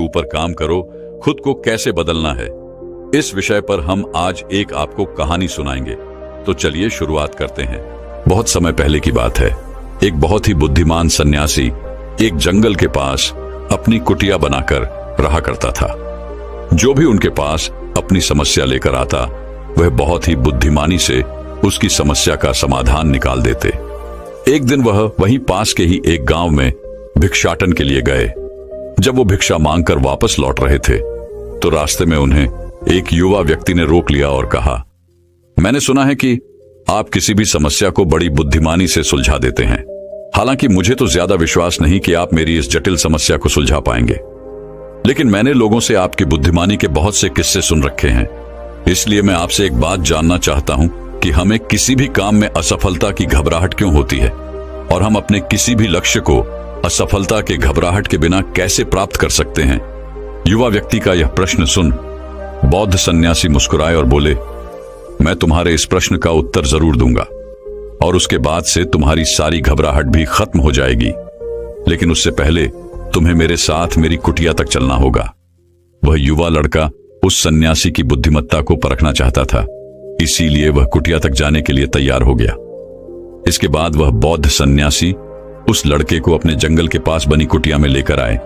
ऊपर काम करो, खुद को कैसे बदलना है, इस विषय पर हम आज एक आपको कहानी सुनाएंगे। तो चलिए शुरुआत करते हैं। बहुत समय पहले की बात है। एक बहुत ही बुद्धिमान सन्यासी एक जंगल के पास अपनी कुटिया बनाकर रहा करता था। जो भी उनके पास अपनी समस्या लेकर आता, वह बहुत ही बुद्धिमानी से उसकी समस्या का समाधान निकाल देते। एक दिन वह वहीं पास के ही एक गांव में भिक्षाटन के लिए गए। जब वो भिक्षा मांगकर वापस लौट रहे थे, तो रास्ते में उन्हें एक युवा व्यक्ति ने रोक लिया और कहा, मैंने सुना है कि आप किसी भी समस्या को बड़ी बुद्धिमानी से सुलझा देते हैं। हालांकि मुझे तो ज्यादा विश्वास नहीं कि आप मेरी इस जटिल समस्या को सुलझा पाएंगे, लेकिन मैंने लोगों से आपकी बुद्धिमानी के बहुत से किस्से सुन रखे हैं। इसलिए मैं आपसे एक बात जानना चाहता हूं कि हमें किसी भी काम में असफलता की घबराहट क्यों होती है, और हम अपने किसी भी लक्ष्य को असफलता के घबराहट के बिना कैसे प्राप्त कर सकते हैं। युवा व्यक्ति का यह प्रश्न सुन बौद्ध सन्यासी मुस्कुराए और बोले, मैं तुम्हारे इस प्रश्न का उत्तर जरूर दूंगा, और उसके बाद से तुम्हारी सारी घबराहट भी खत्म हो जाएगी। लेकिन उससे पहले तुम्हें मेरे साथ मेरी कुटिया तक चलना होगा। वह युवा लड़का उस सन्यासी की बुद्धिमत्ता को परखना चाहता था, इसीलिए वह कुटिया तक जाने के लिए तैयार हो गया। इसके बाद वह बौद्ध सन्यासी उस लड़के को अपने जंगल के पास बनी कुटिया में लेकर आए,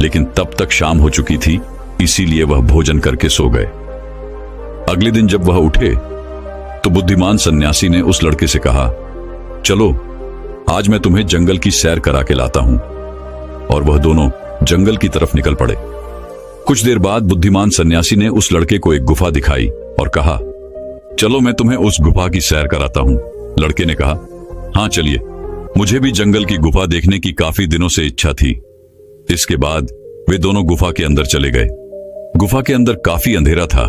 लेकिन तब तक शाम हो चुकी थी, इसीलिए वह भोजन करके सो गए। अगले दिन जब वह उठे, तो बुद्धिमान सन्यासी ने उस लड़के से कहा, चलो आज मैं तुम्हें जंगल की सैर करा के लाता हूं। और वह दोनों जंगल की तरफ निकल पड़े। कुछ देर बाद बुद्धिमान सन्यासी ने उस लड़के को एक गुफा दिखाई और कहा, चलो मैं तुम्हें उस गुफा की सैर कराता हूं। लड़के ने कहा, हाँ चलिए, मुझे भी जंगल की गुफा देखने की काफी दिनों से इच्छा थी। इसके बाद वे दोनों गुफा के अंदर चले गए। गुफा के अंदर काफी अंधेरा था,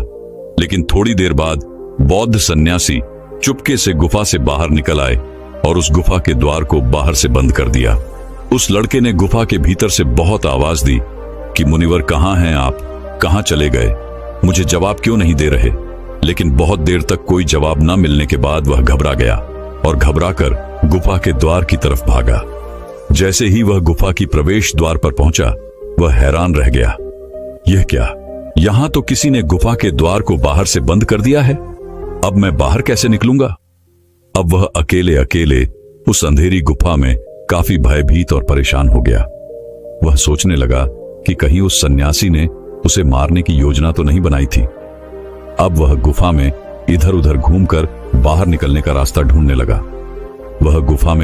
लेकिन थोड़ी देर बाद बौद्ध सन्यासी चुपके से गुफा से बाहर निकल आए और उस गुफा के द्वार को बाहर से बंद कर दिया। उस लड़के ने गुफा के भीतर से बहुत आवाज दी कि मुनिवर कहाँ हैं आप, कहाँ चले गए, मुझे जवाब क्यों नहीं दे रहे। लेकिन बहुत देर तक कोई जवाब न मिलने के बाद वह घबरा गया और घबराकर गुफा के द्वार की तरफ भागा। जैसे ही वह गुफा की प्रवेश द्वार पर पहुंचा, वह हैरान रह गया। यह क्या, यहां तो किसी ने गुफा के द्वार को बाहर से बंद कर दिया है। अब मैं बाहर कैसे निकलूंगा। अब वह अकेले अकेले उस अंधेरी गुफा में काफी भयभीत और परेशान हो गया। वह सोचने लगा कि कहीं उस सन्यासी ने उसे मारने की योजना तो नहीं बनाई थी। अब वह गुफा में इधर उधर घूमकर बाहर निकलने का रास्ता ढूंढने लगा। वह गुफा में